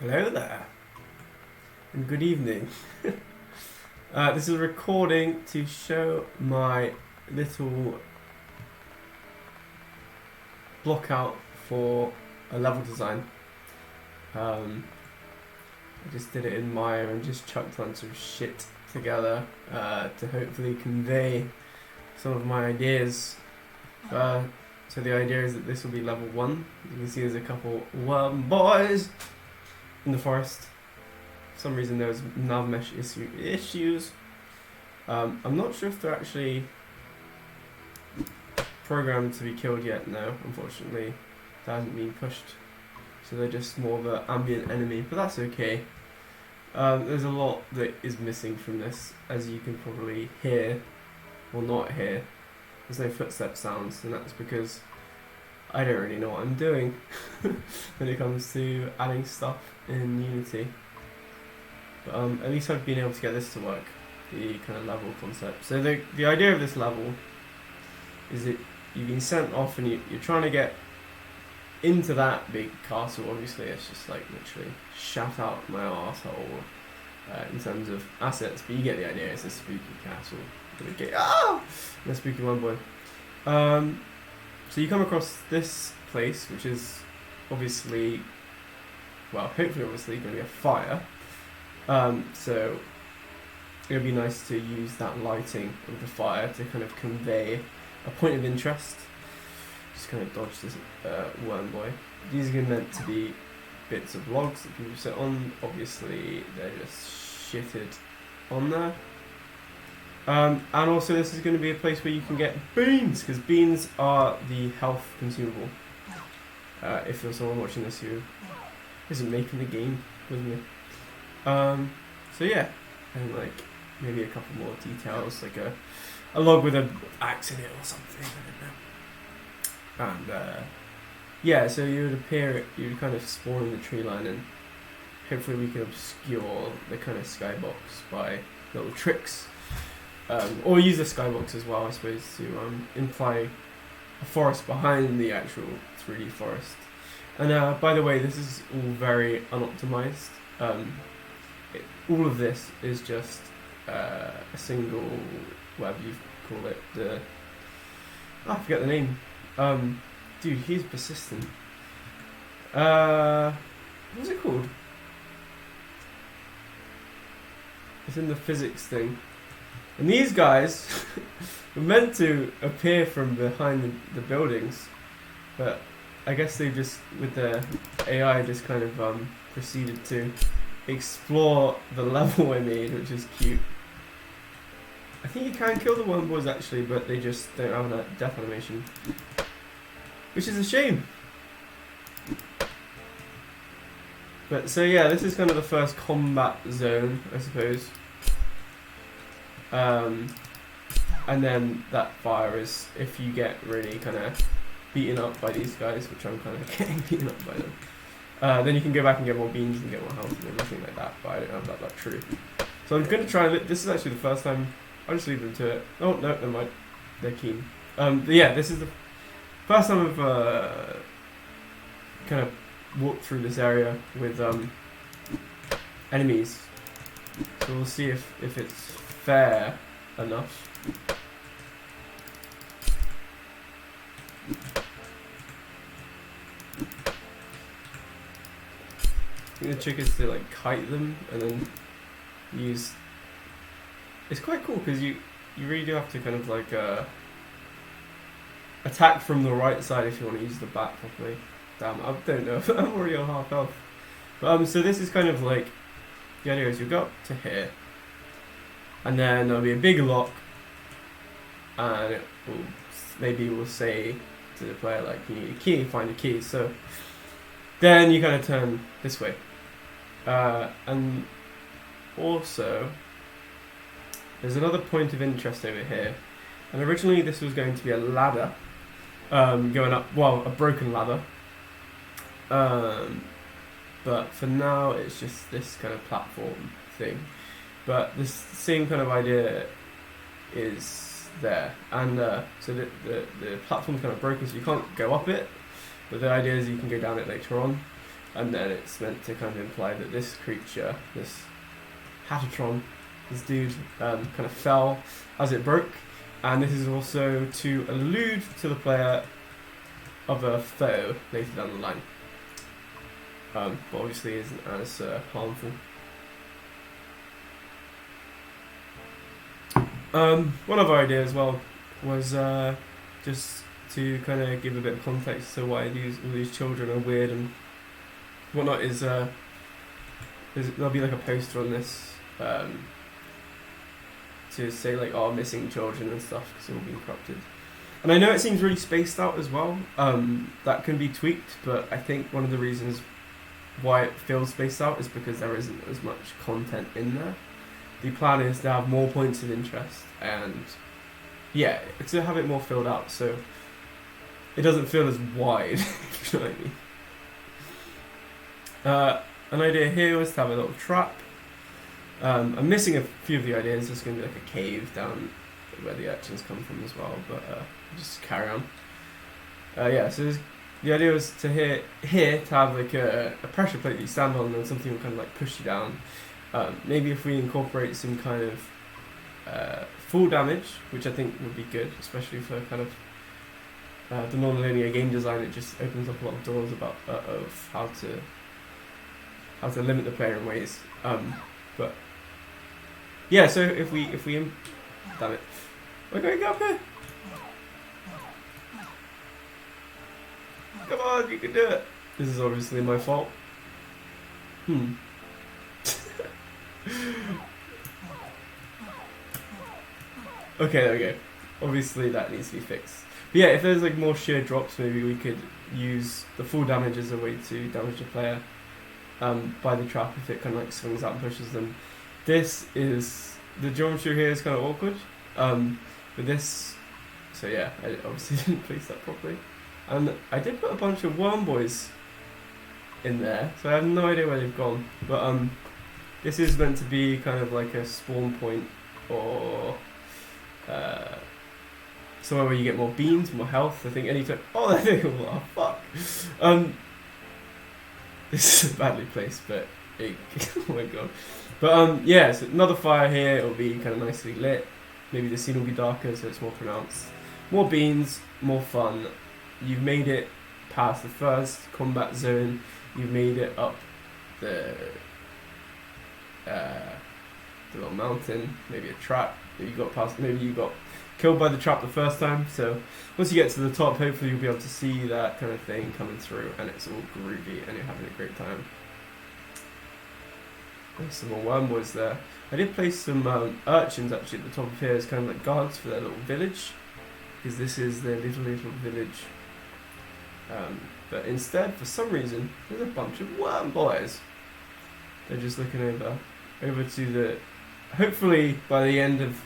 Hello there, and good evening. This is a recording to show my little blockout for a level design. I just did it in Maya and just chucked a bunch of shit together to hopefully convey some of my ideas. So the idea is that this will be level 1. You can see there's a couple worm boys in the forest. For some reason there's nav mesh issues. I'm not sure if they're actually programmed to be killed yet. No, unfortunately, that hasn't been pushed. So they're just more of an ambient enemy, but that's okay. There's a lot that is missing from this, as you can probably hear, or not hear. There's no footstep sounds, and that's because I don't really know what I'm doing when it comes to adding stuff in Unity. But at least I've been able to get this to work, the kind of level concept. So the idea of this level is that you've been sent off and you're trying to get into that big castle. Obviously it's just like literally shat out my arsehole in terms of assets, but you get the idea. It's a spooky castle. A spooky one boy. So you come across this place, which is obviously, well, hopefully obviously going to be a fire. So it would be nice to use that lighting of the fire to kind of convey a point of interest. Just kind of dodge this worm boy. These are meant to be bits of logs that people sit on. Obviously they're just shitted on there. And also this is going to be a place where you can get beans, because beans are the health consumable. If you're someone watching this who isn't making the game with me. So yeah, and like maybe a couple more details, like a log with an axe in it or something, I don't know. And yeah, so you would appear, you would kind of spawn in the tree line, and hopefully we can obscure the kind of skybox by little tricks. Or use the skybox as well, I suppose, to imply a forest behind the actual 3D forest. And by the way, this is all very unoptimized. All of this is just a single, whatever you call it, I forget the name. Dude, he's persistent. What's it called? It's in the physics thing. And these guys were meant to appear from behind the buildings, but I guess they just, with the AI, just kind of proceeded to explore the level I made, which is cute. I think you can kill the worm boys actually, but they just don't have that death animation, which is a shame. But so yeah, this is kind of the first combat zone, I suppose. And then that fire is if you get really kind of beaten up by these guys, which I'm kind of getting beaten up by them. Then you can go back and get more beans and get more health and everything like that, but I don't have that luxury. So I'm going to try, this is actually the first time, I'll just leave them to it. Oh, no, never mind. They're keen. But yeah, this is the first time I've kind of walked through this area with enemies. So we'll see if it's fair enough. I think the trick is to like kite them and then use. It's quite cool because you really do have to kind of like attack from the right side if you want to use the bat properly. Damn, I don't know. I'm already on half health. But so this is kind of like the idea is you go up to here, and then there'll be a big lock, and it will, maybe we'll say to the player like you need a key, find a key. So then you kind of turn this way, and also there's another point of interest over here. And originally this was going to be a ladder going up, well, a broken ladder. But for now it's just this kind of platform thing. But this same kind of idea is there. And so the platform's kind of broken, so you can't go up it. But the idea is you can go down it later on. and then it's meant to kind of imply that this creature, this Hattatron, this dude, kind of fell as it broke, and this is also to allude to the player of a foe later down the line, but obviously isn't as harmful. One other idea as well was just to kind of give a bit of context to why all these children are weird and whatnot. There'll be like a poster on this to say like, oh, missing children and stuff because they're all being corrupted. And I know it seems really spaced out as well. That can be tweaked, but I think one of the reasons why it feels spaced out is because there isn't as much content in there. The plan is to have more points of interest and yeah, to have it more filled out so it doesn't feel as wide, if you know what I mean. An idea here was to have a little trap. I'm missing a few of the ideas. There's going to be like a cave down where the urchins come from as well, but just carry on. Yeah, so the idea was to here to have like a pressure plate that you stand on and something will kind of like push you down. Maybe if we incorporate some kind of full damage, which I think would be good, especially for kind of the non-linear game design. It just opens up a lot of doors about of how to limit the player in ways. But yeah, so if we damn it, we're going up here. Come on, you can do it. This is obviously my fault. Okay, there we go. Obviously that needs to be fixed. But yeah, if there's like more sheer drops, maybe we could use the full damage as a way to damage the player by the trap if it kind of like swings out and pushes them. This is, the geometry here is kind of awkward. But this, so yeah, I obviously didn't place that properly. And I did put a bunch of worm boys in there, so I have no idea where they've gone. But this is meant to be kind of like a spawn point or somewhere where you get more beans, more health. I think anytime. Oh, there they go. Oh, fuck. This is badly placed, but oh my god. But yeah, so another fire here. It'll be kind of nicely lit. Maybe the scene will be darker, so it's more pronounced. More beans, more fun. You've made it past the first combat zone. You've made it up the little mountain. Maybe a trap. Maybe you got killed by the trap the first time. So once you get to the top, hopefully you'll be able to see that kind of thing coming through, and it's all groovy, and you're having a great time. There's some more worm boys there. I did place some urchins actually at the top of here as kind of like guards for their little village, because this is their little village. But instead, for some reason, there's a bunch of worm boys. They're just looking over to the. Hopefully, by the end of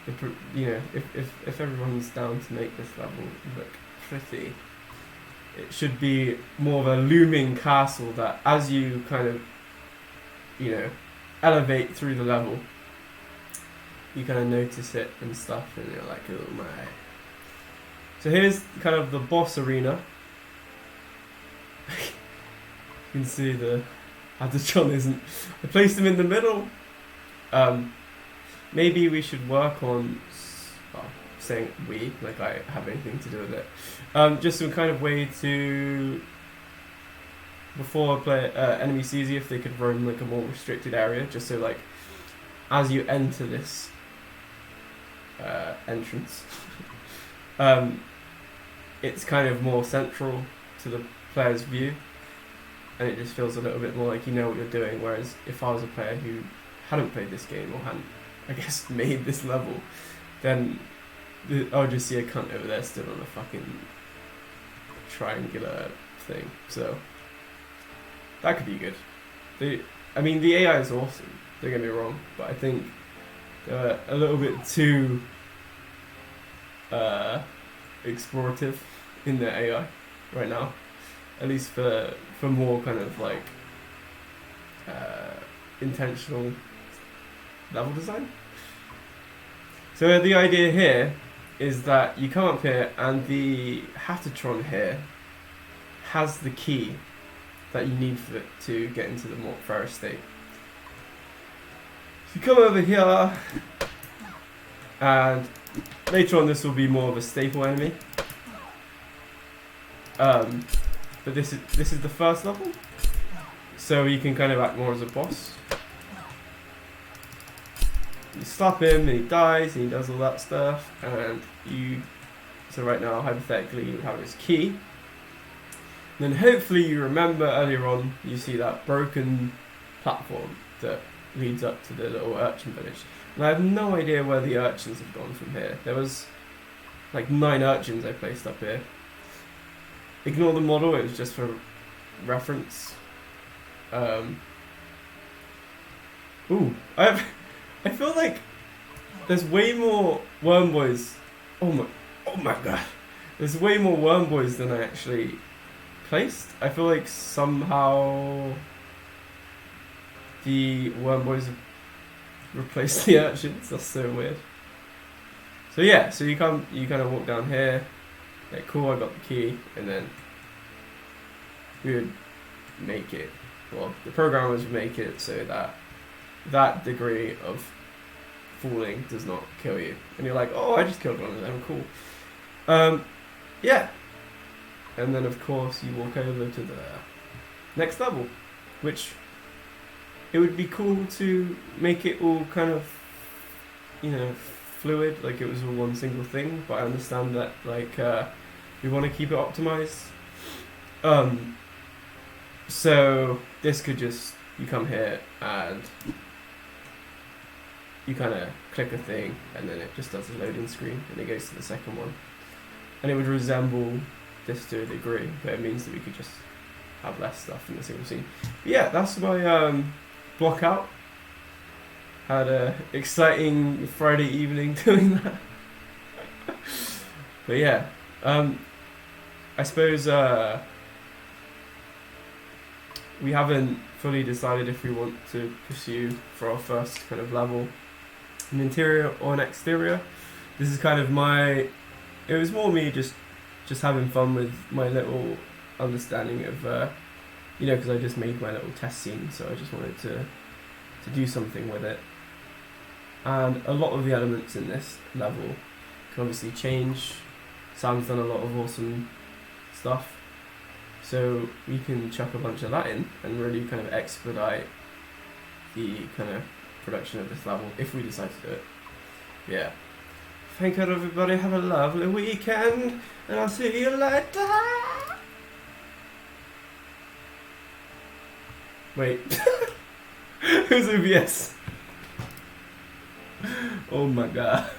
the, if everyone's down to make this level look pretty, it should be more of a looming castle that, as you kind of, elevate through the level, you kind of notice it and stuff, and you're like, oh my. So here's kind of the boss arena. You can see the Hattatron isn't. I placed him in the middle. Maybe we should work on. Saying we, like I have anything to do with it. Just some kind of way to, before a player, enemy sees you, if they could roam like a more restricted area, just so like as you enter this entrance, it's kind of more central to the player's view, and it just feels a little bit more like you know what you're doing. Whereas if I was a player who hadn't played this game or hadn't, I guess, made this level, then I would just see a cunt over there still on a fucking triangular thing. So that could be good. The AI is awesome, don't get me wrong, but I think they're a little bit too explorative in their AI right now, at least for more kind of like intentional level design. So the idea here is that you come up here and the Hattatron here has the key that you need for it to get into the more fairer state. So you come over here, and later on this will be more of a staple enemy. But this is the first level, so you can kind of act more as a boss. You slap him and he dies and he does all that stuff, and so right now hypothetically you have his key. And then hopefully you remember earlier on you see that broken platform that leads up to the little urchin village. And I have no idea where the urchins have gone from here. There was like 9 urchins I placed up here. Ignore the model, it was just for reference. I feel like there's way more worm boys. Oh my god. There's way more worm boys than I actually placed. I feel like somehow the worm boys have replaced the urchins. That's so weird. So yeah, so you kind of walk down here. Yeah, cool, I got the key, and then we would make it, well, the programmers would make it so that that degree of falling does not kill you. And you're like, oh, I just killed one of them, cool. Yeah. And then of course you walk over to the next level, which it would be cool to make it all kind of, you know, fluid, like it was all one single thing, but I understand that like we want to keep it optimized. So this could just, you come here and you kind of click a thing and then it just does a loading screen and it goes to the second one, and it would resemble this to a degree, but it means that we could just have less stuff in the single scene. But yeah, that's my Blockout. Had a exciting Friday evening doing that. But yeah, I suppose we haven't fully decided if we want to pursue for our first kind of level an interior or an exterior. This is kind of it was more me just having fun with my little understanding of, you know, because I just made my little test scene, so I just wanted to do something with it. And a lot of the elements in this level can obviously change. Sam's done a lot of awesome stuff, so we can chuck a bunch of that in and really kind of expedite the kind of production of this level if we decide to do it. Yeah. Thank you everybody, have a lovely weekend, and I'll see you later. Wait. Who's OBS? Oh my god.